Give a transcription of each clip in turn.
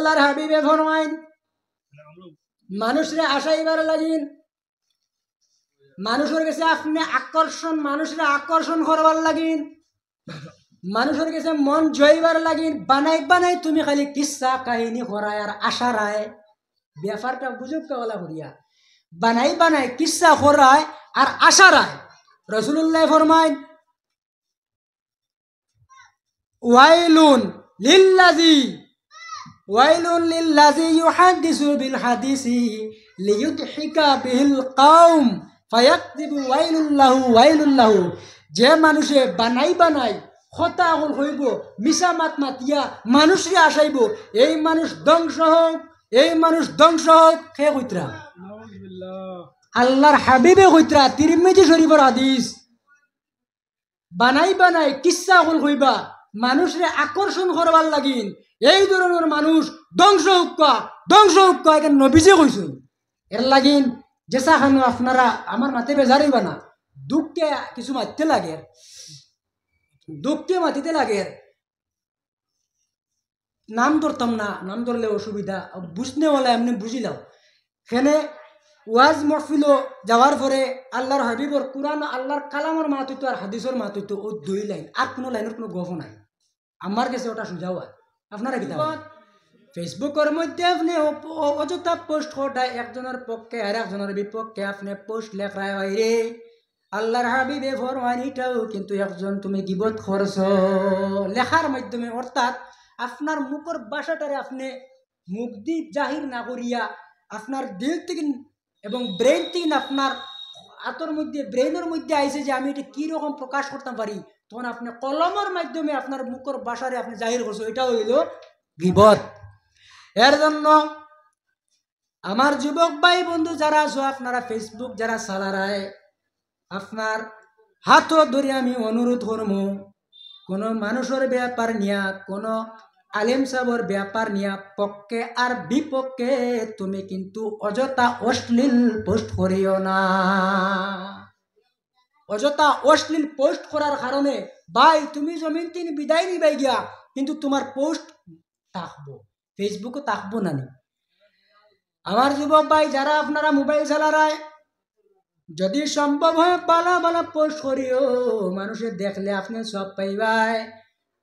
আল্লাহর হাবিবে ফরমাইন মানুষরে আশাইবার লাগিন মানুষের কাছে আপনি মানুষের আকর্ষণ করবার লাগিন মানুষের কাছে মন জয়বার লাগিন বানাই বানাই তুমি খালি কিসা কাহিনী করায় আর আশা রায় ব্যাপারটা বুঝুক কলা করিয়া বানাই বানাই কিসা করায় আর আশা রায় রাসূলুল্লাহ ফরমাইন ওয়াইলুন লিল্লাযী ইউহাদ্দিসু বিল হাদিসি লিয়ুদহিকা বিল কওম ফায়াকযিবু ওয়াইলুল লাহু যে মানুষে বানাই বানাই কথা হইব মিছা মাত মাতিয়া মানুষরে আসাইব এই মানুষ ধ্বংস হোক কে কইতরা আল্লাহর হাবিবে কইতরা তিরমিজি শরীফের হাদিস বানাই বানাই কিসা হইবা মানুষরে আকর্ষণ করবার লাগিন এই ধরনের মানুষ ধ্বংস হোক এখানে নবীজে কইছেন এর লাগিন যেসা খানো আপনারা আমার মাতে বেজারিবা না দুঃখে কিছু মারতে লাগে দুঃখে মাতিতে লাগে নাম ধরতাম না নাম ধরলে অসুবিধা বুঝনে বলে এমনি বুঝিলাম সেনে ওয়াজ মহফিল যাওয়ার পরে আল্লাহর হাবিবর কুরআন আল্লাহর কালামর মাত হইতো আর হাদিসের মাত হইতো ও 2 লাইন আর কোনো লাইনের কোনো গফ নাই আমার কাছে ওটা সুজাও আপনারা কি ফেসবুকের মধ্যে আপনি অযথা পোস্ট করায় একজনের পক্ষে আর একজনের বিপক্ষে আপনি পোস্ট লেখায় রে আল্লাহর হাবিবে ফরমান এটাও কিন্তু একজন তুমি গীবত করছ লেখার মাধ্যমে অর্থাৎ আপনার মুখের ভাষাটারে আপনি মুখ দিয়ে জাহির না করিয়া আপনার দিল থেকে এবং ব্রেন থেকে আপনার হাতের মধ্যে ব্রেনের মধ্যে আইছে যে আমি এটা কীরকম প্রকাশ করতে পারি তখন আপনি কলমের মাধ্যমে আপনার মুখের ভাষারে আপনি জাহির করছো এটা হইল গীবত এর জন্য আমার যুবক ভাই বন্ধু যারা আছো আপনারা ফেসবুক যারা চালারায় আপনার হাত ধরে আমি অনুরোধ করবো কোনো মানুষের ব্যাপার নিয়া কোনো আলেম সাহেবের ব্যাপার নিয়া পক্ষে আর বিপক্ষে তুমি কিন্তু অযথা অশ্লীল পোস্ট করিও না অযথা অশ্লীল পোস্ট করার কারণে ভাই তুমি জমিন তিন বিদায় নিবাই গিয়া কিন্তু তোমার পোস্ট থাকবো ফেসবুকে থাকবো না আমার যুবক ভাই যারা আপনারা মোবাইল চালারায় যদি সম্ভব হয় বালা বালা পোস্ট করিও মানুষের দেখলে আপনি সব পাইবাই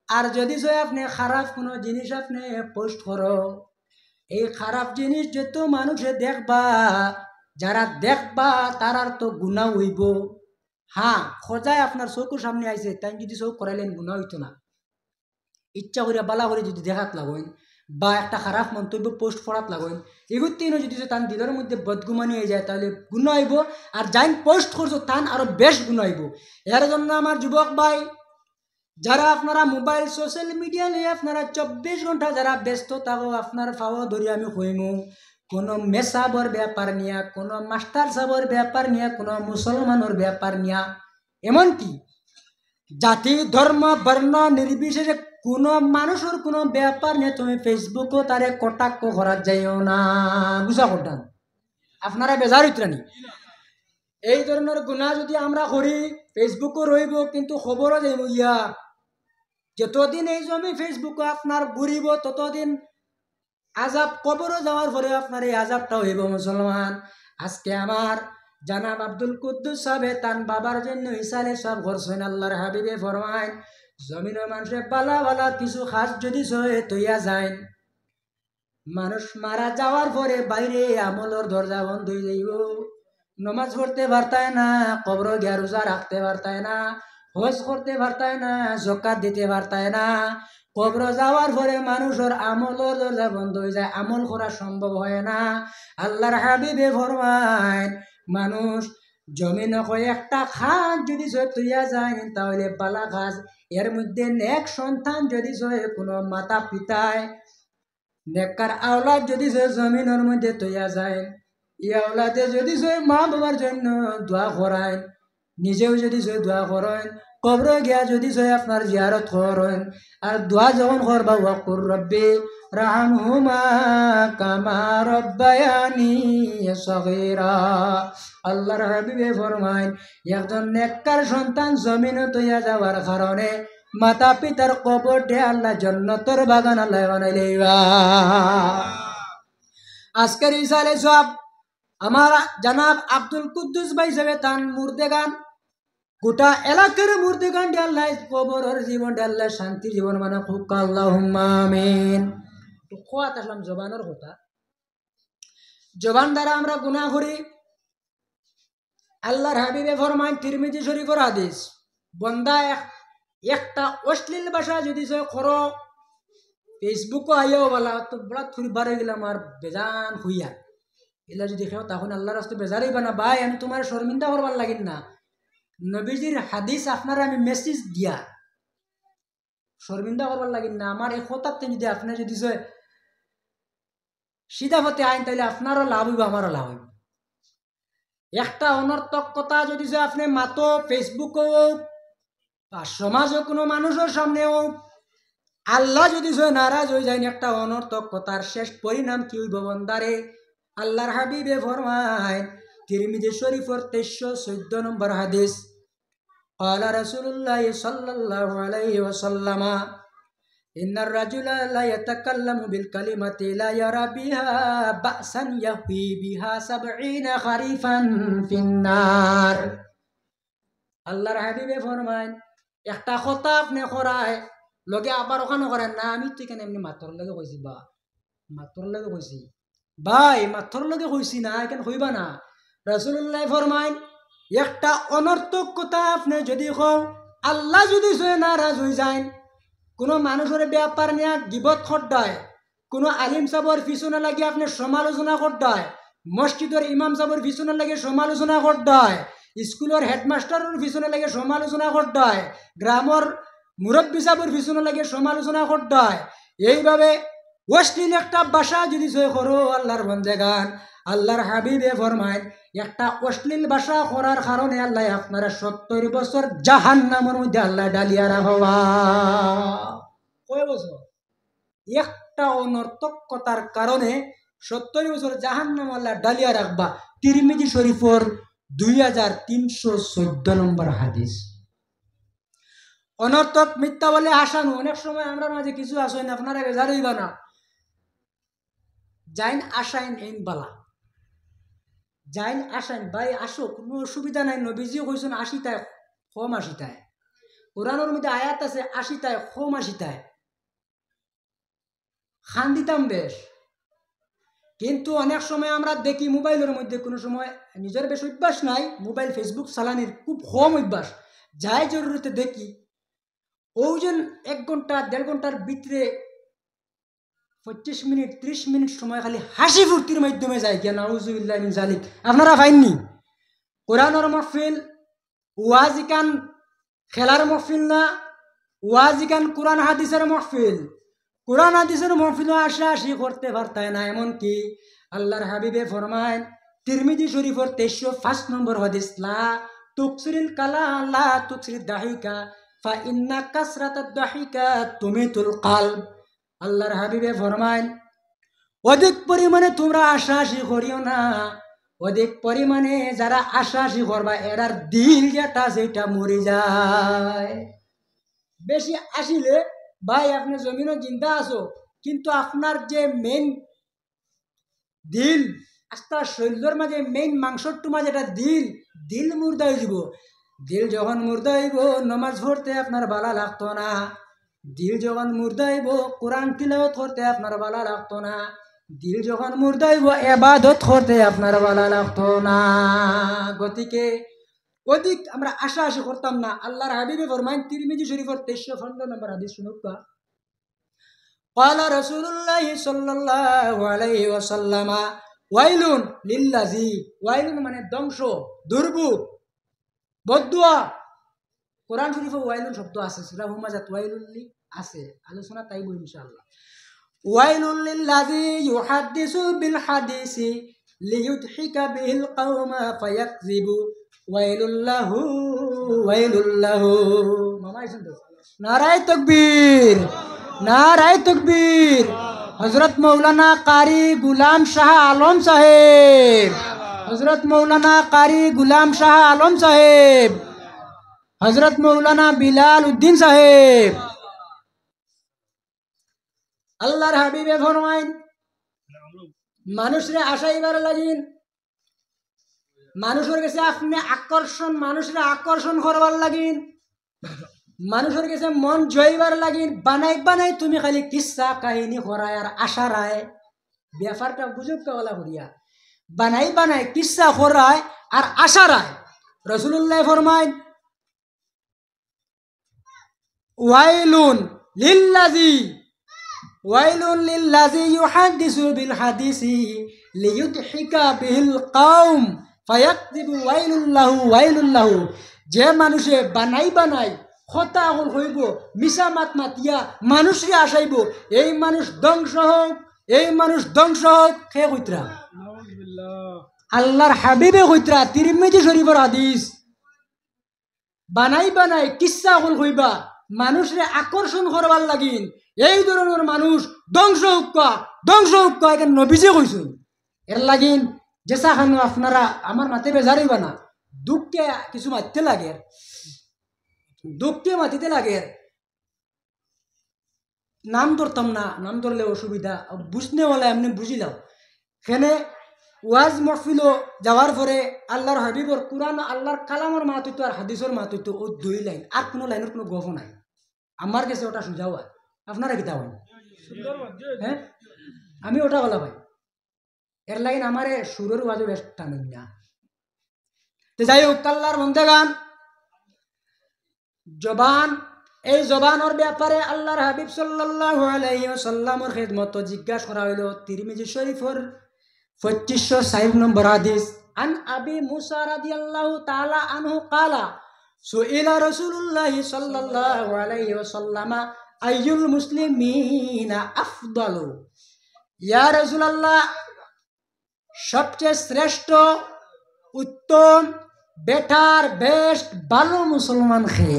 আর যদি আপনি খারাপ কোনো জিনিস আপনি পোস্ট করো এই খারাপ জিনিস যত মানুষে দেখবা যারা দেখবা তারার তো গুনাহ হইব হ্যাঁ খোঁজায় আপনার চোখের সামনে আইছে তাই যদি চোখ করাইলেন গুনাহ হইতো না ইচ্ছা করিয়া বালা করে যদি দেখাত লাগেন বা একটা খারাপ মন্তব্য পোস্ট করাত লাগেন এগুলো যদি তার দিলের মধ্যে বদগুমানি হয়ে যায় তাহলে গুনাহ হইব আর যাই পোস্ট করছো তান আরো বেশ গুনাহ হইব এর জন্য আমার যুবক ভাই যারা আপনারা মোবাইল সোশ্যাল মিডিয়া নিয়ে আপনারা 24 ঘন্টা যারা ব্যস্ত থাকো আপনার পাওয়া ধরে আমি কইমু কোনো মেসাবর ব্যাপার নিয়া কোনো মাস্টার সাবর ব্যাপার নিয়া কোনো মুসলমানের ব্যাপার নিয়া এমনকি জাতি ধর্ম বর্ণ নির্বিশেষে কোনো মানুষের কোনো ব্যাপার নিয়ে তুমি ফেসবুকও তারে কটাক্ষ করা যাইও না বুঝা করতাম আপনারা বেজার হইতরানি এই ধরনের গুনাহ যদি আমরা করি ফেসবুকও রইব কিন্তু খবরও যাইব ইয়া যতদিন এই জমি ফেসবুকে আপনার ঘুরিব ততদিন আজাব কবরও যাওয়ার পরে আপনার এই আজাবটা হইব মুসলমান আজকে আমার জানাব আব্দুল কুদ্দুস সাহেব তান বাবার জন্য ইসালে সব করছেন আল্লাহর হাবিবে ফরমায় জমিনের মানুষে বালা বালা কিছু খাস যদি সয়ে তৈয়া যায় মানুষ মারা যাওয়ার পরে বাইরে আমলের দরজা বন্ধ হয়ে যাইব নমাজ পড়তে পারতায় না কবর গিয়া রোজা রাখতে পারতায় না হজ করতে পারতায় না যাকাত দিতে পারতায় না কবর যাওয়ার পরে মানুষের আমলের দরজা বন্ধ হয়ে যায় আমল করা সম্ভব হয় না আল্লাহর হাবিবে ফরমায় মানুষ জমিন একটা খাস যদি তৈয়া যায় তাহলে বালা খাস এর মধ্যে নেক সন্তান যদি কোনো মাতা পিতায় নেককার আওলাদ যদি জমিনের মধ্যে তৈয়া যায় এই আওলাদে যদি মা বাবার জন্য দোয়া করায় নিজেও যদি দোয়া করেন কবর গিয়া যদি আপনার জিয়ারত করেন আর দোয়া যখন করবা ওয়াকুর রব্বি রাহমহুমা কামা রব্বায়ানি সগীরা আল্লাহর হাবিবে ফরমায় একজন নেককার সন্তান জমিনে তৈয়া যাওয়ার কারণে মাতা পিতার কবর দে আল্লাহ জান্নাতের বাগান আল্লাহ বানাইলেবা। আজকের ইসালে সব আমার জানাব আব্দুল কুদ্দুস ভাই সাহেব তান মুর্দেগান গোটা এলাকার মুর্দেগান দে আল্লাহ কবরের জীবন দে আল্লাহ শান্তির জীবন মানে খুব আল্লাহুম্মা আমিন। তো খোয়াত আসলাম জবানের কথা, জবান দ্বারা আমরা গুনাহ করি। আল্লাহর হাবিবে ফরমান তিরমিজি শরীফের হাদিস, বন্দা একটা অশ্লীল ভাষা যদি সে করো ফেসবুকও আইও বলা তো বড় থুরবার হয়ে গেলাম আর বেজান হইয়া এলা যদি খেও তখন আল্লাহর রাস্তায় বেজারই বানা ভাই আমি তোমার শর্মিন্দা করবার লাগিন না। নবীজির হাদিস আপনারা আমি মেসেজ দিয়া শর্মিন্দা করবার লাগিন না। আমার এই কথাতে যদি আপনি যদি সিধা পথে আইন তাহলে আপনারও লাভ হইব আমারও লাভ হইব। একটা অনর্থক কথা যদি আপনি মাতো ফেসবুকও হোক বা সমাজও কোনো মানুষের সামনে হোক, আল্লাহ যদি নারাজ হয়ে যায় একটা অনর্থক কথার শেষ পরিণাম কি হইব বন্দারে? আল্লাহর হাবিবে ফরমায় তিরমিজি শরীফের 1314 নম্বর হাদিস, قال رسول الله صلى الله عليه وسلم إن الرجل لا يتكلم بالكلمة لا يرى بها بأسا يهوي بها 70 خريفا في النار। আল্লাহর হাবিবে ফরমায় একটা কথা আপনি করায় লগে আবার ওখানে করেন না, আমি তো এখানে এমনি মাত্র লগে কইছি বা মাত্র লগে কইছি ভাই মাত্র লগে কইছি না এখানে হইবা না। রাসূলুল্লাহ ফরমায় একটা অনর্থক কথা আপনি যদি কও আল্লাহ যদি নারাজ হয়ে যায়। কোনো মানুষের ব্যাপার নিয়ে গিবত করতে, কোনো আলিম সাহেবের পিছনে লাগিয়ে আপনি সমালোচনা করতে, মসজিদের ইমাম সাহেবের পিছনে লাগে সমালোচনা করতে, স্কুলের হেডমাস্টারের পিছনে লাগে সমালোচনা করতে, গ্রামের মুরব্বী সাহেবের পিছনে লাগে সমালোচনা করতে, এইভাবে অশ্লীল একটা ভাষা যদি করো আল্লাহর বন্দেগান, আল্লাহর হাবিবে ফরমায় একটা অশ্লীল ভাষা করার কারণে আল্লাহ আপনারা 70 বছর জাহান্নামের মধ্যে আল্লাহ ডালিয়া রাখবা। কয় বছর? একটা অনর্থকতার কারণে 70 বছর জাহান্নাম আল্লাহ ডালিয়া রাখবা। তিরমিজি শরীফের 2314 নম্বর হাদিস। অনর্থক মিথ্যা বলে হাসানো, অনেক সময় আমরা মাঝে কিছু আসেন আপনারা বেজার হইবা না, যাইন আসাইন এইন বালা যাইন আসাইন ভাই আসো কোনো অসুবিধা নাই। নবীজিও কইছেন 80টায় কম 80টায়, কোরআনের মধ্যে আয়াত আছে 80টায় কম 80টায় খান দিতাম বেশ। কিন্তু অনেক সময় আমরা দেখি মোবাইলের মধ্যে কোনো সময় নিজের বেশ অভ্যাস নাই, মোবাইল ফেসবুক চালানির খুব কম অভ্যাস, যাই জরুরিতে দেখি ওজন 1 ঘন্টা 1.5 ঘন্টার ভিতরে 25 মিনিট 30 মিনিট সময় খালি হাসি ফুর্তির মাধ্যমে যায় কেন নাউজুবিল্লাহ মিন জালিক। আপনারা পাইননি কোরআনের মাহফিল ওয়াজিকান খেলার মাহফিল না, ওয়াজিকান কোরআন হাদিসের মাহফিল। কোরআন হাদিসের মাহফিলও আশি করতে পারতায় না। এমনকি আল্লাহর হাবিবে ফরমায় তিরমিজি শরীফের 1305 নম্বর হাদিস, লা তুকসিরিল কালাম লা তুকসিরিদ দাহিকা ফা ইন্না কাসরাতাদ দাহিকা তুমিতুল কলব। আল্লাহর হাবিবে ফরমায় অধিক পরিমাণে তোমরা আশাশি করিও না, অধিক পরিমাণে যারা আশাশি করবা এরার দিল যেটা সেটা মরে যায়। বেশি আসিলে ভাই আপনি জমিনও জিন্দা আছো, কিন্তু আপনার যে মেইন দিল আস্তা শরীরের মাঝে মেইন মাংসর মাঝে এটা দিল মুর্দা হয়ে যাব। দিল যখন মুর্দা হইব নমাজ পড়তে আপনার ভালো লাগতো না, দিল যখন মুর্দা হইব কোরআন তিলাওয়াত করতে আপনার ভালো লাগতো না, দিল যখন মুর্দা হইব ইবাদত করতে আপনার ভালো লাগতো না। গতিকে অধিক আমরা আশা করতাম না। আল্লাহর হাবিবে ফরমায় তিরমিজি শরীফের 1315 নম্বর হাদিস শুনুক। ক্বালা রাসূলুল্লাহ সাল্লাল্লাহু আলাইহি ওয়াসাল্লাম ওয়াইলুন লিল্লাযী, ওয়াইলুন মানে ধ্বংস, দুর্ভোগ, বদদুয়া। কোরআন শরীফে ওয়াইলুন শব্দ আছে, সূরা হুমাযাত ওয়াইলুন আছে, আলোচনা তাইব ইনশাআল্লাহ। ওয়াইলুন লিল্লাযী ইউহাদ্দিসু বিল হাদিসি লিইউদহিকা বিহিল কওমা ফায়াকযিবু ওয়াইলুল্লাহু ওয়াইলুল্লাহু। মামা আইছেন তো? নারায়ে তাকবীর, নারায়ে তাকবীর। হযরত মৌলানা কারি গুলাম শাহ আলম সাহেব, হযরত মৌলানা কারি গুলাম শাহ আলম সাহেব, হযরত মৌলানা বিলাল উদ্দিন সাহেব। আল্লাহর হাবিবে ফরমাইন মানুষরে আশাইবার লাগিন, মানুষের কাছে আপনি আকর্ষণ, মানুষের আকর্ষণ করবার লাগিন, মানুষের কাছে মন জয়বার লাগিন, বানাই বানাই তুমি খালি কিসা কাহিনী করায় আর আশা রায়, ব্যাপারটা বুঝুক কলা করিয়া বানাই বানাই কিসা করায় আর আশা রায়। রাসূলুল্লাহ ফরমাইন ওয়াইলুন লিল্লাযী ওয়াইলুন লিল্লাযী ইউহাদ্দিসু বিল হাদিসি লিয়ুদহিকা বিল কওম ফায়াকযিবু ওয়াইলুল লাহু। যে মানুষে বানাই বানাই কথা হইব, মিছা মাত মাতিয়া মানুষকে আসাইব, এই মানুষ ধ্বংস হোক, এই মানুষ ধ্বংস হোক। কে কইতরা? আল্লাহর হাবিবে কইতরা, তিরমিজি শরীফের হাদিস। বানাই বানাই কিসা হইবা মানুষরে আকর্ষণ করবার লাগিন, এই ধরনের মানুষ ধ্বংস হুক্কা, ধ্বংস হুক্কা। এখানে নবীজে কইছেন। এর লাগিন যেসা খানো আপনারা আমার মাতে বেজারিবা না, দুঃখকে কিছু মারতে লাগে, দুঃখকে মাতিতে লাগে। নাম ধরতাম না, নাম ধরলে অসুবিধা, বুঝনে বলে এমনি বুঝিলাম। এখানে ওয়াজ মহফিলও যাওয়ার পরে আল্লাহর হাবিবর কুরআন, আল্লাহর কালামর মাত হইতো আর হাদিসের মাত হইতো, ও 2 লাইন, আর কোনো লাইনের কোনো গফ নাই। আমার কাছে ওটা সুজাও হয়, আপনারা কিতা হয়? হ্যাঁ, আমি ওটা বলা ভাই, এর লাইন আমারে সুরের ওয়াজও বেশ টানেন না। তো যাই হোক, আল্লাহর বন্দেগান, জবান, এই জবানের ব্যাপারে আল্লাহর হাবিব সাল্লাল্লাহু আলাইহি ওয়াসাল্লামের খিদমত জিজ্ঞাসা করা হইল। তিরমিজি শরীফের 2504 নম্বর হাদিস। আন আবি মুসা রাদিয়াল্লাহু তাআলা আনহু ক্বালা সুইলা রাসূলুল্লাহ সাল্লাল্লাহু আলাইহি ওয়াসাল্লাম আইয়ুল মুসলিমিনা আফদালু। ইয়া রাসূলুল্লাহ, সবচেয়ে শ্রেষ্ঠ, উত্তম, বেটার, বেস্ট, ভালো মুসলমান খে?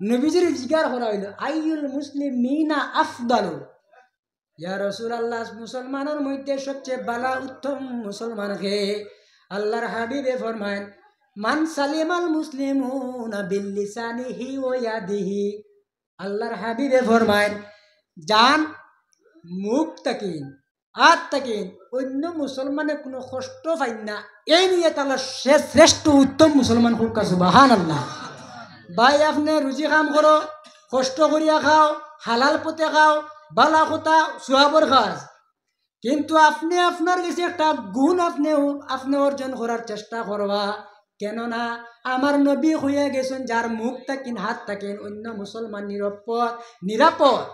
নবীজির জিজ্ঞাসা করা হইল আইয়ুল মুসলিমিনা আফদালু। ইয়া রাসূলুল্লাহ, মুসলমানের মধ্যে সবচেয়ে ভালো উত্তম মুসলমান খে? আল্লাহর হাবিবে ফরমায় মান সালিমাল মুসলিমুনা বিল্লিসানিহি ওয়া ইয়াদিহি। আল্লাহর হাবিবে ফরমায় জান, মুখ তাকিন, হাত তাকিন, অন্য মুসলমানে কোনো কষ্ট পাই না, এই নিয়ে তাহলে সে শ্রেষ্ঠ উত্তম মুসলমান হোক। সুবহানাল্লাহ। ভাই, আপনি রুজি কাম করো, কষ্ট করিয়া খাও, হালাল পথে খাও, বালা কথা সুহাবর কাজ, কিন্তু আপনি আপনার কাছে একটা গুণ আপনি অর্জন করার চেষ্টা করবা। কেননা আমার নবী হইয়া গেছেন যার মুখ তাকিন, হাত তাকিন, অন্য মুসলমান নিরাপদ।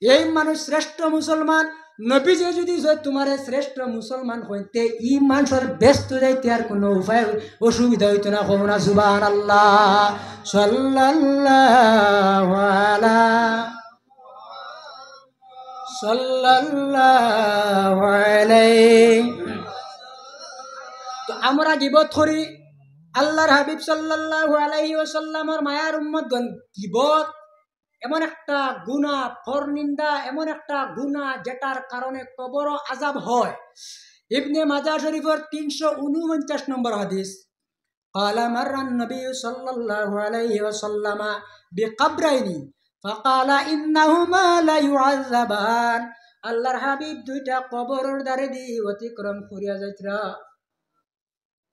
এই মানুষ শ্রেষ্ঠ মুসলমান। নবী যে যদি তোমার শ্রেষ্ঠ মুসলমান হইতে ই মানুষের ব্যস্ত যাইতে আর কোনো উপায় অসুবিধা হইতো না। কও না সুবহানাল্লাহ। সাল্লাল্লাহু আলাইহি। তো আমরা গিবত করি, আল্লাহর হাবিব সাল্লাল্লাহু আলাইহি ওয়াসাল্লামের মায়ার উম্মতগণ, গিবত এমন একটা গুনাহ, পরনিন্দা এমন একটা গুনাহ যেটার কারণে কবর আযাব হয়। ইবনে মাজাহ শরীফের 349 নম্বর হাদিস। قال مر النبي صلى الله عليه وسلم بقبرين فقال إنهما لا يعذبان। আল্লাহর হাবিব দুইটা কবরের দ্বারে দিয়ে অতিক্রম করিয়া যাইতরা।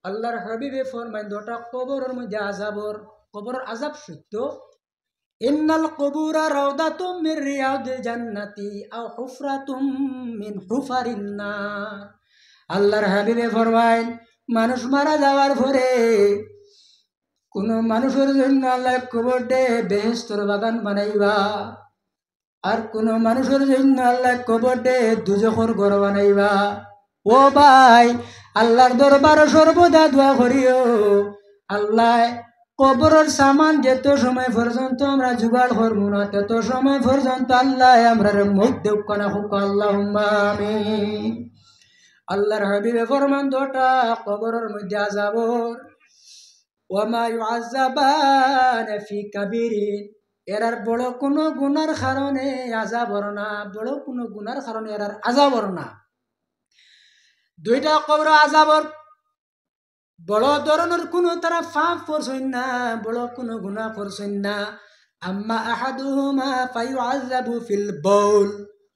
আল্লাহর হাবিবে ফরমায় দুটা কবরের মধ্যে আযাবর, কবরের আযাব সত্য। ইন্নাল কুবুরা রাউদাতুম মির রিয়াদিল জান্নাতি আও হুফরাতুম মিন হুফারিন নার। আল্লাহর হাবিবে ফরমায় মানুষ মারা যাওয়ার পরে কোন মানুষের জন্য আল্লাহ কবরটে বেহেশতের বাগান বানাইবা, আর কোন মানুষের জন্য আল্লাহ কবরটে দুজখের ঘর বানাইবা। ও ভাই, আল্লাহর দরবারে সর্বদা দোয়া করিও, আল্লাহ কবরের সামান যেত সময় পর্যন্ত আমরা জোগাড় করবো না, তত সময় পর্যন্ত আল্লাহ আমরা মুখ দেখ না হোক। আল্লাহুম্মা আমিন। আল্লাহর হাবিবে ফরমান দুটা কবরের মধ্যে আযাবর। ওয়ামা ইউআযাবানা ফি কাবীরিন। এরার বড় কোনো গুনার কারণে আযাবর না, বড় কোনো গুনার কারণে এরার আযাবর না। দুইটা কবর আযাবর। বড় ধরনের কোনো তারা পাপ করছেন না, বড় কোনো গুনাহ করছেন না। আম্মা আহাদুহুমা ফায়ুআযাবু ফিল বাউল,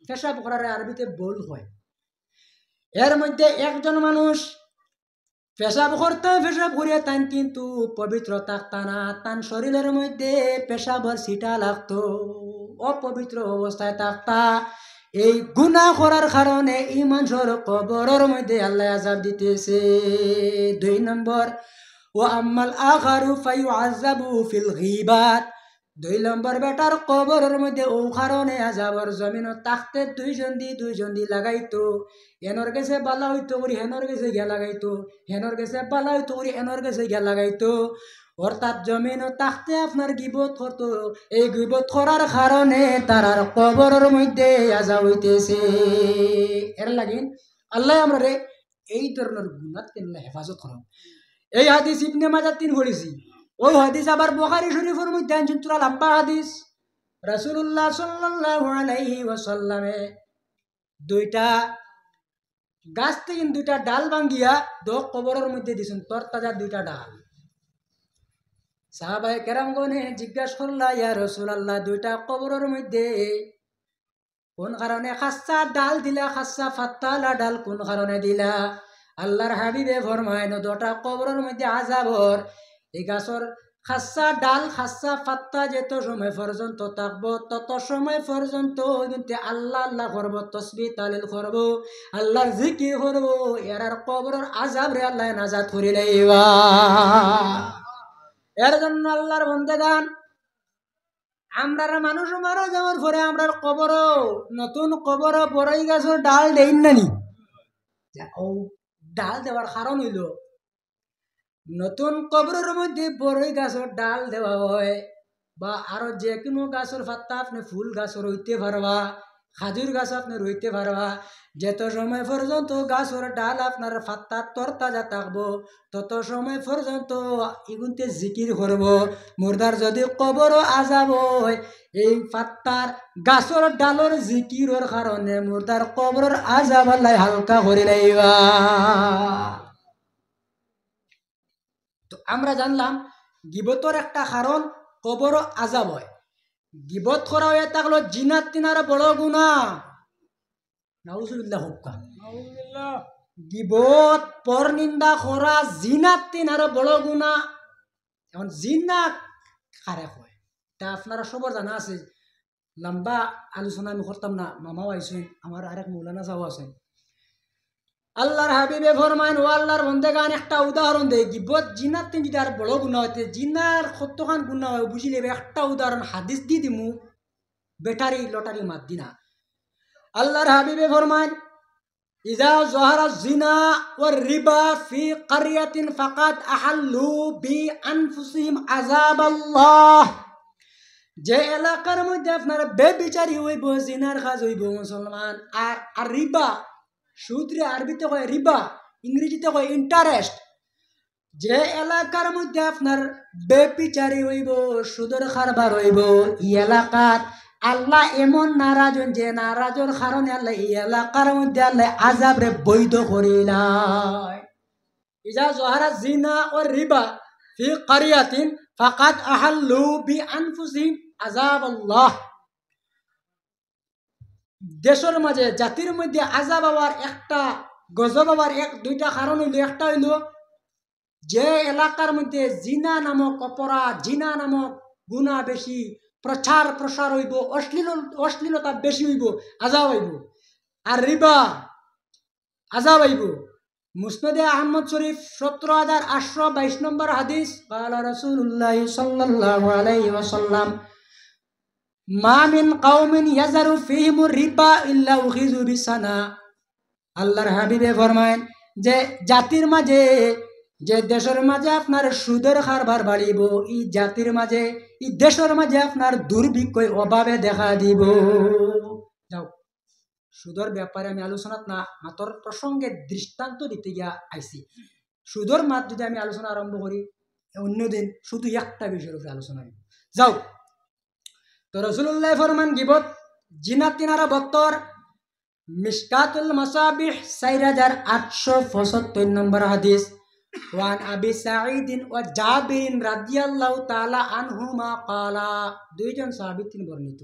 পেশাব করার আরবিতে বউল হয়। এর মধ্যে একজন মানুষ পেশাব করতে পেশাব করিয়া তান কিন্তু পবিত্র থাকতা না, তান শরীরের মধ্যে পেশাবর ছিটা লাগতো, অপবিত্র অবস্থায় থাকতা। এই গুনাহ করার কারণে এই মানুষের কবরের মধ্যে আল্লাহ আযাব দিতেছে। 2 নম্বর, ও আম্মাল আখারু ফায়ুআযাবু ফিল গীবাত, 2 নম্বর বেটার কবরের মধ্যে ও কারণে আযাবর জমিনও তাকতে দুইজন দি লাগাইতো। এনর গেছে বালা হইতো করি হেনর গেছে গিয়া লাগাইতো, হেনর গেছে বালা হইতো করি এনর গেছে গিয়া লাগাইতো। অর্থাৎ জমিনও তাকতে আপনার গিবত করতো, এই গিবত করার কারণে তারার কবরের মধ্যে আযাব হইতেছে। এর লাগিন আল্লাহ আমরা রে এই ধরনের গুনাহ থেকে হেফাজত করো। এই হাদিস ইবনে মাজাহ 3 পড়েছি। ওই হাদিস আবার বুখারী শরীফের মধ্যে আনছেন, তুরা লম্বা হাদিস। রাসূলুল্লাহ সাল্লাল্লাহু আলাইহি ওয়াসাল্লামে দুইটা গাছ থেকে 2টা ডাল ভাঙ্গিয়া কবরের মধ্যে দিছেন, তরতাজা 2টা ডাল। সাহাবায়ে কেরামগণে জিজ্ঞাসা করলা, ইয়া রাসূলুল্লাহ 2টা কবরের মধ্যে কোন কারণে খাসা ডাল দিলা, খাসা ফাত্তালা ডাল কোন কারণে দিলা? আল্লাহর হাবিবে ফরমায় 2টা কবরের মধ্যে আযাবর, এই গাছর খাসা ডাল খাসা ফাত্তা যেত সময় পর্যন্ত থাকবো তত সময় পর্যন্ত কিন্তু আল্লাহ আল্লাহ করব, তসবিহ তালিল করব, আল্লাহর জিকির করব, এরার কবরের আযাব রে আল্লাহ নাজাত করে লইবা। এর জন্য আল্লাহর বান্দাগান, আমরা মানুষ মারা যাওয়ার পরে আমরা কবর, নতুন কবর বড়ই গাছের ডাল দেই নানি। ও ডাল দেওয়ার কারণ হইল নতুন কবরের মধ্যে বড়ই গাছের ডাল দেওয়া হয়, বা আরো যে কোনো গাছের পাতা আপনি ফুল গাছ রইতে পারবা, খাজুর গাছ আপনি রইতে পারবা। যত সময় পর্যন্ত গাছের ডাল আপনার পাতা তরতাজা থাকবো তত সময় পর্যন্ত এগুনতে জিকির করব। মুর্দার যদি কবর আযাব হয়, এই পাতার গাছের ডালের জিকিরের কারণে মুর্দার কবরের আযাব আল্লাহ হালকা করে লইবা। তো আমরা জানলাম গিবতর একটা কারণ কবর আযাব হয়। গিবত করা হয়ে থাকলো জিনাত তিনার বড় গুনাহ, নাউজুবিল্লাহ হুক্কা। গিবত পরনিন্দা করা জিনাত তিনার বড় গুনাহ। এখন জিনা কারে হয় তা আপনারা সবার জানা আছে, লম্বা আলোচনা আমি করতাম না, মামাও আইসেন, আমার আরেক মৌলানা সাহেব আছেন। আল্লাহর হাবিবে ফরমাইন, ও আল্লাহর বন্দেগান একটা উদাহরণ দেয়, গিবত জিনার তিন যদি আর বড় গুনাহ হইতে জিনার কতখান গুনাহ হয় বুঝিলে একটা উদাহরণ হাদিস দি দিমু, বেটারি লটারি মাত দিনা। আল্লাহর হাবিবে ফরমাইন, ইযা যাহারা জিনা ওয়ার রিবা ফি ক্বরিয়াতিন ফাকাদ আহাল্লু বি আনফুসিহিম আযাবাল্লাহ, যে এলাকার মধ্যে আপনার বেবিচারি হইব, জিনার কাজ হইব মুসলমান, আর রিবা, সুদরে আরবিতে কয় রিবা, ইংরেজিতে কয় ইন্টারেস্ট। যে এলাকার মধ্যে আপনার বেবিচারি হইব, সুদের কারবার হইব, এই এলাকার আল্লাহ এমন নারাজ, যে নারাজের কারণে আল্লাহ এই এলাকার মধ্যে আল্লাহ আযাব রে বৈধ করিলাই। ইজা যাহারা জিনা ও রিবা ফি ক্বরিয়াতিন ফাকাদ আহাল্লু বি আনফুসিহিম আযাবাল্লাহ, দেশের মাঝে জাতির মধ্যে আযাব হওয়ার একটা গজব হওয়ার 2টা কারণ হইল, একটা হইল যে এলাকার মধ্যে জিনা নামক অপরাধ, জিনা নামক গুনাহ বেশি প্রচার প্রসার হইব, অশ্লীলতা বেশি হইব, আযাব হইব। আর রিবা আযাব হইব। মুসনাদে আহমদ শরীফ 17822 নম্বর হাদিস, ক্বালা রাসূলুল্লাহ সাল্লাল্লাহু আলাইহি ওয়াসাল্লাম, মা মিন কওমিন ইয়াজারু ফীহিমুর রিবা ইল্লা উখিযু বিসানা। আল্লাহর হাবিবে ফরমায়েন যে জাতির মাঝে, যে দেশের মাঝে আপনার সুদের কারবার বাড়িব, এই জাতির মাঝে, এই দেশের মাঝে আপনার দুর্ভিক্ষ অভাবে দেখা দিব। যাও, সুদের ব্যাপারে আমি আলোচনাত না, মাত্র প্রসঙ্গে দৃষ্টান্ত দিতে গিয়া আইছি। সুদের মাত যদি আমি আলোচনা আরম্ভ করি অন্যদিন শুধু একটা বিষয়ের উপরে আলোচনা হইব। যাও, তো রাসূলুল্লাহ ফরমান গিবত জিনা তিনারা বত্তর, মিশকাতুল মাসাবিহ 4875 নম্বর হাদিস, ওয়ান আবি সাঈদ ওয়া জাবির রাদিয়াল্লাহু তাআলা আনহুমা ক্বালা, দুইজন সাহাবী তিনি বর্ণিত।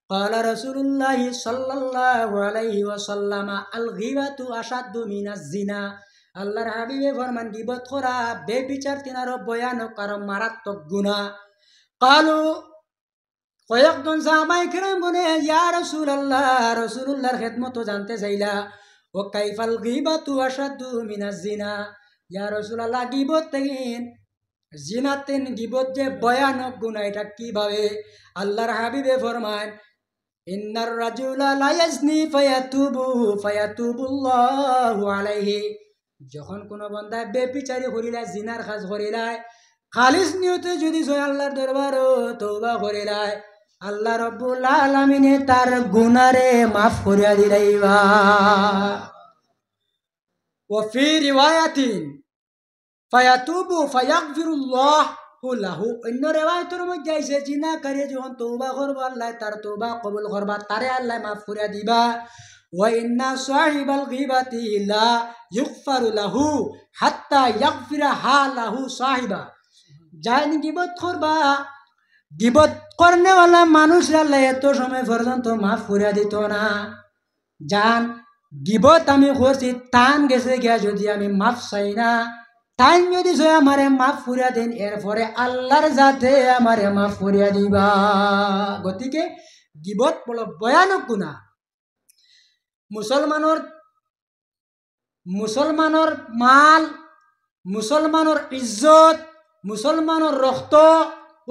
ক্বালা রাসূলুল্লাহ সাল্লাল্লাহু আলাইহি ওয়াসাল্লাম আল গীবাতু আশাদ্দু মিনাজ জিনা, আল্লাহর হাবিবে ফরমান গীবত করা বেবিচার তিনারও ভয়ানক আর মারাত্মক গুনাহ। ক্বালু, কয়েকজন সাহাবায়ে কেরাম বলে ইয়া রাসূলুল্লাহ, রাসূলুল্লাহর খেদমত জানতে চাইলা, ও কাইফাল গীবাতু আশাদ্দু মিনাজ জিনা, ইয়া রাসূলুল্লাহ গীবত তেন জিনাতেন গীবত যে ভয়ানক গুনাহ এটা কিভাবে? আল্লাহর হাবিবে ফরমান ইন্নার রাজুলা লা ইয়াজনি ফায়াতুবুল্লাহু আলাইহি, যখন কোনো বান্দা বেবিচারি করিলায় জিনার কাজ করিলায় খালিস নিয়তে যদি জয় আল্লাহর দরবারও তওবা করিলায় আল্লাহ রাব্বুল আলামিনে তার গুনারে মাফ করিয়া দিলাইবা। ওয়া ফি রিওয়ায়াতিন ফায়াতুবু ফায়াগফিরুল্লাহু লাহু, অন্য রিওয়ায়াতের মধ্যে আইছে জিনা করে যখন তওবা করবা আল্লাহ তার তওবা কবুল করবা, তারে আল্লাহ মাফ করিয়া দিবা। ওয়া ইন্না সাহিবাল গীবাতি লা ইগফারু লাহু হাত্তা ইয়াগফিরা লাহু সাহিবা, যাই গীবত করবা গীবত করনেওয়ালা মানুষ আল্লাহ এত সময় পর্যন্ত মাফ করিয়া দিত না। জান গীবত আমি করছি টান গেছে গিয়া যদি আমি মাফ চাই না, টাইম যদি আমারে মাফ করিয়া দেন এরপরে আল্লাহর যাতে আমারে মাফ করিয়া দিবা। গতিকে গীবত বড় ভয়ানক গুনাহ। মুসলমানের মাল, মুসলমানের ইজ্জত, মুসলমানের রক্ত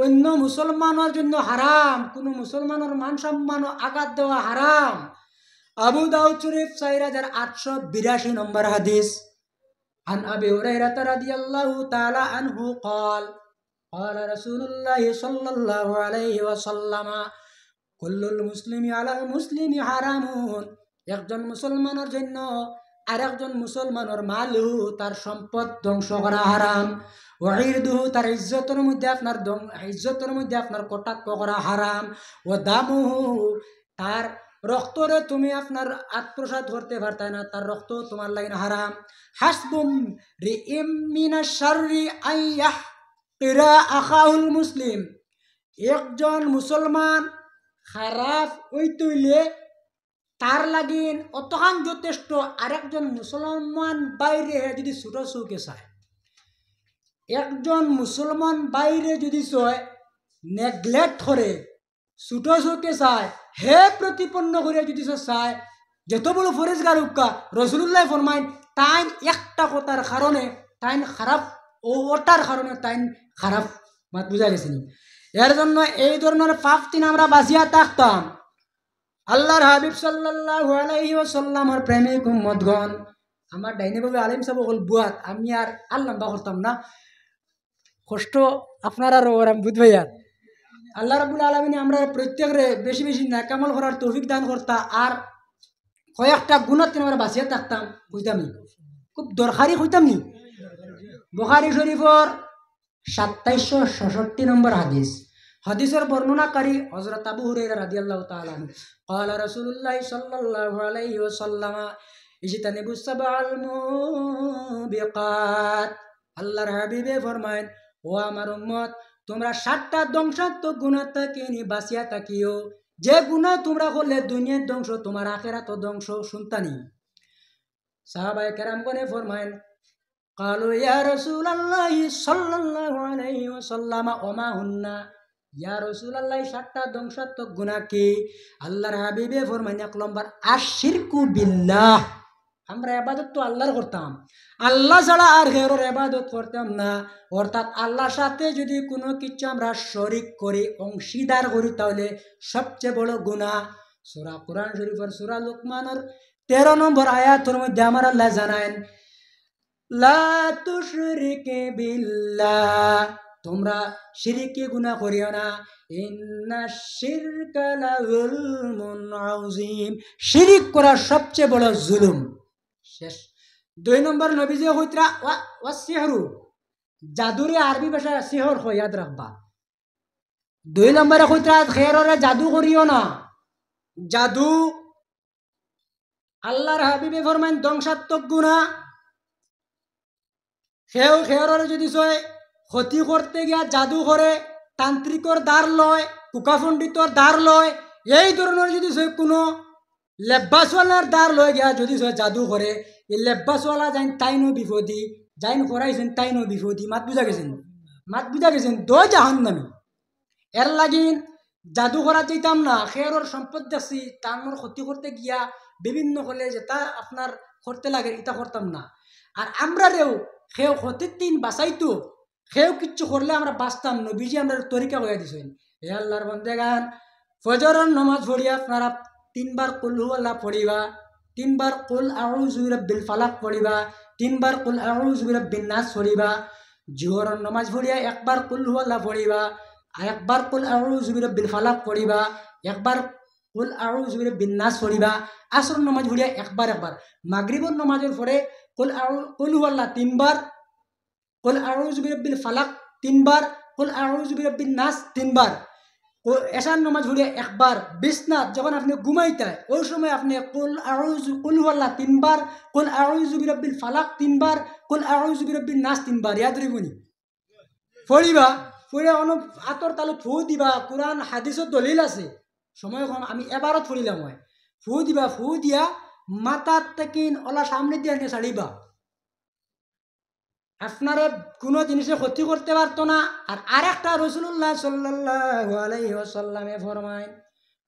অন্য মুসলমানের জন্য হারাম, কোনো মুসলমানের মান সম্মান আঘাত দেওয়া হারাম। আবু দাউদ শরীফ 4882 নম্বর হাদিস। عن أبي هريرة رضي الله تعالى عنه قال قال رسول الله صلى الله عليه وسلم كل المسلم على المسلم حرام, একজন মুসলমানের জন্য আরেকজন মুসলমানের মালু তার সম্পদ ধ্বংস করা হারাম, ওয়াইরদুহু তার ইজ্জতের মধ্যে আপনার কটাক্ষ করা হারাম, ও দামুহু তার রক্তরে তুমি আপনার আত্মসাৎ করতে পারতে না, তার রক্ত তোমার লাইন হারাম। হাসবুম রিইম মিনাশ শাররি আইয়াহকিরা আখাউল মুসলিম, একজন মুসলমান খারাপ হইতইলে তার লাগিন অতখান যথেষ্ট আরেকজন মুসলমান বাইরে যদি ছোট চৌকে চায়, একজন মুসলমান বাইরে যদি চয় নেগলেক্ট করে ছোট চৌকে চায়, হে প্রতিপন্ন করে যদি চায় যত বড় ফরেজগার উক্কা, রাসূলুল্লাহ ফরমাইন তাইন একটা কথার কারণে তাইন খারাপ, ওটার কারণে তাইন খারাপ। মাত বুঝা গেছে নি? এর জন্য এই ধরনের পাপ তিন আমরা বাঁচিয়া থাকতাম। আল্লাহর হাবিব সাল্লাল্লাহু আলাইহি ওয়াসাল্লামের প্রেমিক উম্মতগণ, আমার ডাইনে বাবু আলিম সাহেব হল বুয়াত, আমি আর লম্বা করতাম না, কষ্ট আপনার আর ওরাম বুধ ভাইয়ার। আল্লাহ রাব্বুল আলামিন আমরা প্রত্যেকরে বেশি বেশি নেকামল করার তৌফিক দান করতা, আর কয়েকটা গুণত আমরা বাঁচিয়া থাকতাম কইতাম নি, খুব দরকারি কইতাম নি। বুখারী শরীফর 2766 নম্বর হাদিস। হাদিসের বর্ণনাকারী হযরত আবু হুরায়রা রাদিয়াল্লাহু তাআলা আনহু ক্বালা রাসূলুল্লাহ সাল্লাল্লাহু আলাইহি ওয়াসাল্লাম ইজতানিবুস সাবআল মুবিকাত, আল্লাহর হাবিবে ফরমায়েন ও আমার উম্মত তোমরা 7টা ধ্বংসাত্মক গুনাহ থেকে বাঁচিয়া থাকিও, যে গুনাহ তোমরা করলে দুনিয়ার ধ্বংস তোমার আখিরাত ধ্বংস। শুনতানি সাহাবায়ে কেরামগণে ফরমায়েন ক্বালু ইয়া রাসূলুল্লাহ সাল্লাল্লাহু আলাইহি ওয়াসাল্লাম ওমা হুন্না, ইয়া রাসূলুল্লাহ 7টা ধ্বংসাত্মক গুনাহ কি? আল্লাহর হাবিবে ফরমায়েন 1 নম্বর আশিরকু বিল্লাহ, আমরা ইবাদত তো আল্লাহর করতাম, আল্লাহ ছাড়া আর কারোর ইবাদত করতাম না, অর্থাৎ আল্লাহর সাথে যদি কোনো কিছু আমরা শরীক করি, অংশীদার করি, তাহলে সবচেয়ে বড় গুনাহ। সূরা কুরআন শরীফের সূরা লুকমানের 13 নম্বর আয়াতের মধ্যে আমার আল্লাহ জানায়েন লা তুশরিক বিল্লাহ, তোমরা শিরকি গুনাহ করিও না, ইন্নাশ শিরকা লাযুলমুন আযীম, শিরক করা সবচেয়ে বড় জুলুম। শেষ। 2 নম্বর নবীজি কইতরা ওয়াসিহরু, জাদুরে আরবি ভাষা সিহর হয়, ইয়াদ রাখবা। 2 নম্বরে কইতরা খেররে জাদু করিও না, জাদু আল্লাহর হাবিবে ফরমান ধ্বংসাত্মক গুনাহ। সেও সেওর যদি সয় ক্ষতি করতে গিয়া জাদু করে, তান্ত্রিকর দ্বার লয়, কুকা পণ্ডিতর দ্বার লয়, এই ধরনের যদি সে কোনো লেব্বাসওয়ালার দ্বার লয় গিয়া যদি সে জাদু করে, এই লেব্বাসওয়ালা যাইন তাইনও বিপদী, যাইন করাইছেন তাইনও বিপদী। মাত বুঝা গেছেন? মাত বুঝা গেছেন? দো জাহান্নামী। এর লাগিন জাদু করা যেতাম না, খেয়ারর সম্পদ দেখছি তার ক্ষতি করতে গিয়া বিভিন্ন হলে যেটা আপনার করতে লাগে এটা করতাম না। আর আমরা রেও সেও ক্ষতির দিন বাঁচাইতো, সেও কিচ্ছু করলে আমরা বাঁচতাম। নবীজি আমরা তরিকা হয়ে দিছেন। হে আল্লাহর বন্দেগান, ফজরের নমাজ পড়িয়া আপনারা 3 বার কুল হুয়াল্লাহ পড়িবা, 3 বার কুল আউযু বিরাব্বিল ফালাক পড়িবা, 3 বার কুল আউযু বিরাব্বিন নাস পড়িবা। জোহরের নমাজ পড়িয়া 1 বার কুল হুয়াল্লাহ পড়িবা, একবার কুল আউযু বিরাব্বিল ফালাক পড়িবা, একবার কুল আউযু বিরাব্বিন নাস পড়িবা। আসর নামাজ পড়িয়া একবার। মাগরিবর নামাজের পরে কুল হুয়াল্লাহ 3 বার, কুল আউযু বিরাব্বিল ফালাক 3 বার, কুল আউযু বিরাব্বিন নাস 3 বার। এশার নামাজ পড়িয়া একবার। বিছনাত যখন আপনি ঘুমাইতায় ওই সময় আপনি কুল হুয়াল্লাহ 3 বার, কুল আউযু বিরাব্বিল ফালাক 3 বার, কুল আউযু বিরাব্বিন নাস 3 বার ইয়াদ রাখবনি পড়িবা। পড়ে অনু আতর তালু ফু দিবা। কোরআন হাদিসত দলিল আছে, সময় কম আমি এবারত পড়িলাম হয়। ফু দিবা, ফু দিয়া মাথার থেকে ওলা সামনে দিয়ে নিয়ে ছাড়িবা। আপনারা কোনো জিনিসে ক্ষতি করতে পারতো না। আর আরেকটা রাসূলুল্লাহ সাল্লাল্লাহু আলাইহি ওয়াসাল্লামে ফরমায়,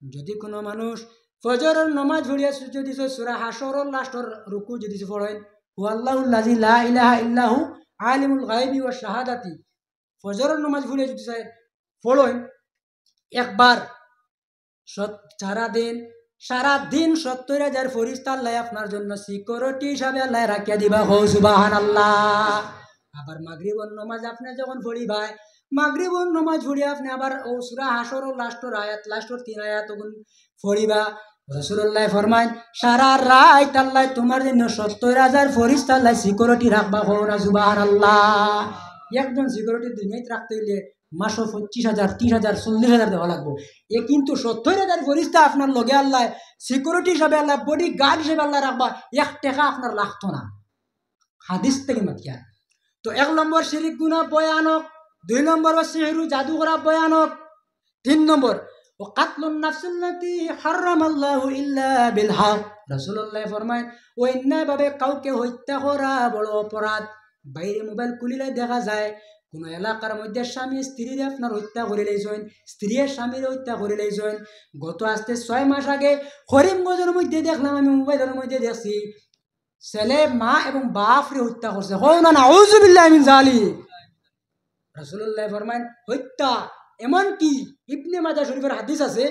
যদি কোনো মানুষ ফজরের নামাজ পড়িয়া যদি সূরা হাশরের লাস্টের রুকু যদি পড়েন, ওয়াল্লাহুল্লাযী লা ইলাহা ইল্লাহু আলিমুল গায়বি ওয়াশ শাহাদাতি, ফজরের নামাজ পড়িয়া যদি পড়েন একবার, সারাদিন 70,000 ফেরেশতা আল্লাহ আপনার জন্য সিকিউরিটি হিসাবে আল্লাহ রাখিয়া দিবা। হো সুবহানাল্লাহ। আবার মাগরিবের নামাজ আপনি যখন পড়িবাই, মাগরিবের নামাজ পড়িয়া আপনি আবার ও সূরা হাশরের লাস্টের 3 আয়াত তখন পড়িবা। রাসূলুল্লাহ ফরমায়, সারা রাত আল্লাহ তোমার জন্য 70,000 ফেরেশতা আল্লাহ সিকিউরিটি রাখবা। হো না সুবহানাল্লাহ। একজন সিকিউরিটি দুনিয়াতে রাখতে হইলে মাসও 25,000, 30,000, 40,000 দেওয়া লাগবো। এ কিন্তু 70,000 ফেরেশতা আপনার লগে আল্লাহ সিকিউরিটি হিসাবে আল্লাহ বডি গার্ড হিসেবে আল্লাহ রাখবা। 1 টাকা আপনার লাগতো না। হাদিস থেকে মাতিয়া। তো 1 নম্বর শিরিক গুনাহ ভয়ানক, 2 নম্বর সিহরু জাদু করা ভয়ানক, 3 নম্বর ও কাতলুন নাফসুল্লাতি হারামাল্লাহু ইল্লা বিল হক। রাসূলুল্লাহ ফরমায়, অন্যায়ভাবে কাউকে হত্যা করা বড় অপরাধ। বাইরে মোবাইল খুলিলে দেখা যায় কোন এলাকার মধ্যে স্বামী স্ত্রীর আপনার হত্যা করে লাইছেন, স্ত্রীর স্বামীর হত্যা করে লাইছেন। গত আজকে 6 মাস আগে করিমগঞ্জের মধ্যে দেখলাম, আমি মোবাইলের মধ্যে দেখছি, ছেলে মা এবং বাপরে হত্যা করছে। না নাউযু বিল্লাহি মিন যালিক। রাসূলুল্লাহ ফরমায়, হত্যা এমন কি ইবনে মাজাহ শরীফের হাদিস আছে,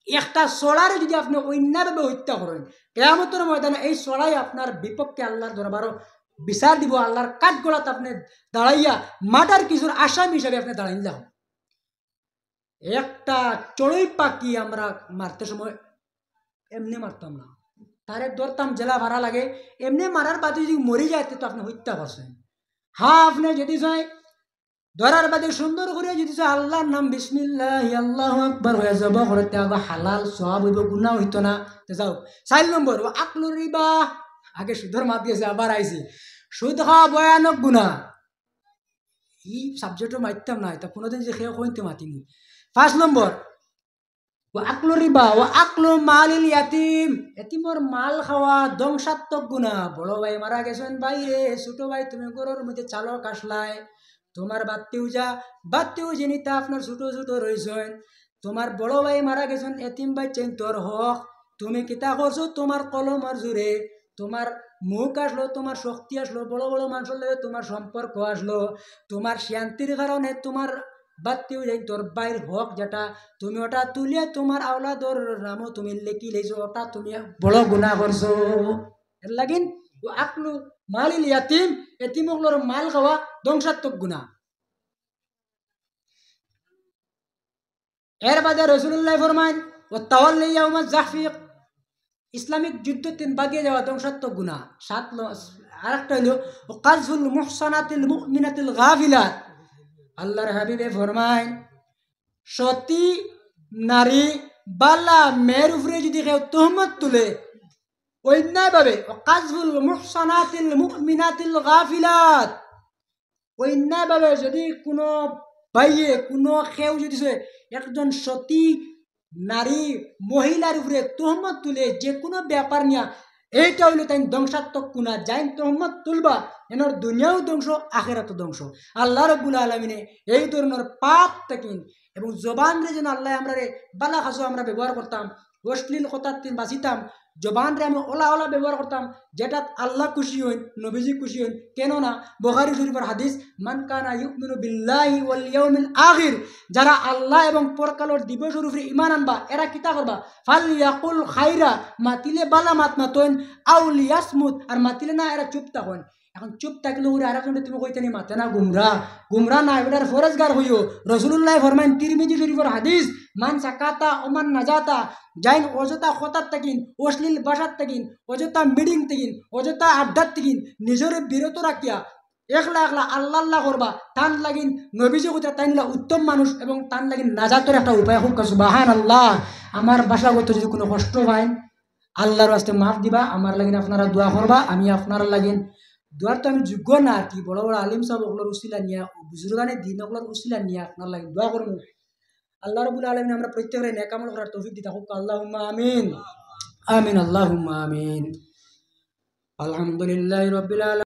একটা চড়ারে যদি আপনি অন্যায়ভাবে হত্যা করেন, কিয়ামতের ময়দানে এই চড়াই আপনার বিপক্ষে আল্লাহর দরবারে বিচার দিব। আল্লাহর কাঠগড়াতে আপনি দাঁড়াইয়া মার্ডার কিছুর আসামি হিসাবে আপনি দাঁড়াইলাম। একটা চড়ুই পাখি আমরা মারতে সময় এমনি মারতাম না, তারে ধরতাম, জেলা ভাড়া লাগে। এমনি মারার বাদে যদি মরি যায় তো আপনি হত্যা করছেন। হ্যাঁ, আপনি যদি চাই ধরার বাদে সুন্দর করে যদি চাই আল্লাহর নাম বিসমিল্লাহ আল্লাহু আকবার হয়ে যাব করতে আগে হালাল সওয়াব হইব, গুনাহ হইতো না। তো যাও 4 নম্বর ও আকলুর রিবা। আগে সুদের মাত দিয়েছে, আবার আইছে সুদ খাওয়া ভয়ানক গুনাহ। এই সাবজেক্টও মারতাম না, এটা কোনোদিন যে খেয়ে কইতে মাতিনি। 5 নম্বর ও আকলুর রিবা ও আকলু মালিল ইয়াতিম। এতিমর মাল খাওয়া ধ্বংসাত্মক গুনাহ। বড় ভাই মারা গেছেন বাইরে, ছোট ভাই তুমি ঘরের মধ্যে চালক আসলাই, তোমার বাত্তিও যিনি তা আপনার ছোট ছোট রয়েছেন, তোমার বড় ভাই মারা গেছেন, এতিম বাচ্চা তোর হক, তুমি কিতা করছো তোমার কলমের জোরে, তোমার মুখ আসলো, তোমার শক্তি আসলো, বড় বড় মানুষের লগে তোমার সম্পর্ক আসলো, তোমার শান্তির কারণে তোমার বাত্তিও যাই তোর বাইর হক যেটা তুমি ওটা তুলিয়ে তোমার আওলাদর নামও তুমি লেখি লেছো, ওটা তুমি বড় গুনাহ করছো। এর লাগিন ও আকলু মালিল ইয়াতিম, এতিমগুলোর মাল খাওয়া ধ্বংসাত্মক গুনাহ। এর বাদে রাসূলুল্লাহ ফরমান ও তাওয়াল্লি ইয়াউমাজ জাহফিক, ইসলামিক যুদ্ধ 3 বাগিয়ে যাওয়া ধ্বংসাত্মক গুনাহ। 7 আরেকটা হলো ও কাযফুল মুহসানাতিল মুমিনাতিল গাফিলাত। আল্লাহর হাবিবে ফরমায়, সতী নারী বালা মেয়ের উপরে যদি কেউ তহমত তুলে অন্যায়ভাবে, কাযফুল মুহসানাতিল মুমিনাতিল গাফিলাত, অন্যায়ভাবে যদি কোনো বাইয়ে কোনো খেউ যদি একজন সতী নারী মহিলার উপরে তোহমত তুলে যে কোনো ব্যাপার নিয়ে এইটা হইলো তাই ধ্বংসাত্মক কুনা যাই তোহমত তুলবা এনার দুনিয়াও ধ্বংস আখেরাত ধ্বংস। আল্লাহ রব্বুল আলমিনে এই ধরনের পাপ থেকে এবং জবান রে যেন আল্লাহ আমরা রে বালা খাসো আমরা ব্যবহার করতাম, অশ্লীল কথার বাঁচিতাম, জবান রে আমি ওলা ওলা ব্যবহার করতাম যেটা আল্লাহ খুশি হইন নবীজি খুশি হইন। কেননা বুখারী শরীফের হাদিস, মান কানা ইউমিনু বিল্লাহি ওয়াল ইয়াউমিল আখির, যারা আল্লাহ এবং পরকালের দিবসের উপরে ঈমান আনবা এরা কিতা করবা, ফালইয়াকুল খাইরা, মাতিলে বালা মাত মাতইন, আও লিয়াসমুত, আর মাতিলে না এরা চুপ থাকুন। এখন চুপ থাকলে ওরে আরেকজন তুমি কইতানি মাতে না গুমরা, গুমরা না এটার ফরজগার হইও। রাসূলুল্লাহ ফরমাইন তিরমিজি শরীফের হাদিস, মান সাকাতা ওমান নাজাতা, যাইন অযথা কথার তাকিন, অশ্লীল ভাষার তাকিন, অযথা মিটিং তাকিন, অযথা আড্ডার তাকিন নিজের বিরত রাখিয়া একলা একলা আল্লাহ আল্লাহ করবা, তান লাগিন নবীজি কথা তাইনলা উত্তম মানুষ এবং তান লাগিন নাজাতের একটা উপায় হোক। সুবহানাল্লাহ। আমার ভাষাগত যদি কোনো কষ্ট পাইন আল্লাহর রাস্তায় মাফ দিবা, আমার লাগিন আপনারা দোয়া করবা। আমি আপনারা লাগিন দোয়ার তো আমি যোগ্য না আর কি, বড় বড় আলিম সাহেব ওগুলোর উসিলা নিয়া বুজুর্গানে দিন ওগুলোর উসিলা নিয়া আপনার লাগিন দোয়া করবো। আল্লাহ রাব্বুল আলামিন আমরা প্রত্যেকরে নেক আমল করার তৌফিক দিতা হোক। আল্লাহুম্মা আমিন। আমিন আল্লাহুম্মা আমিন। আলহামদুলিল্লাহি রাব্বিল আলামিন।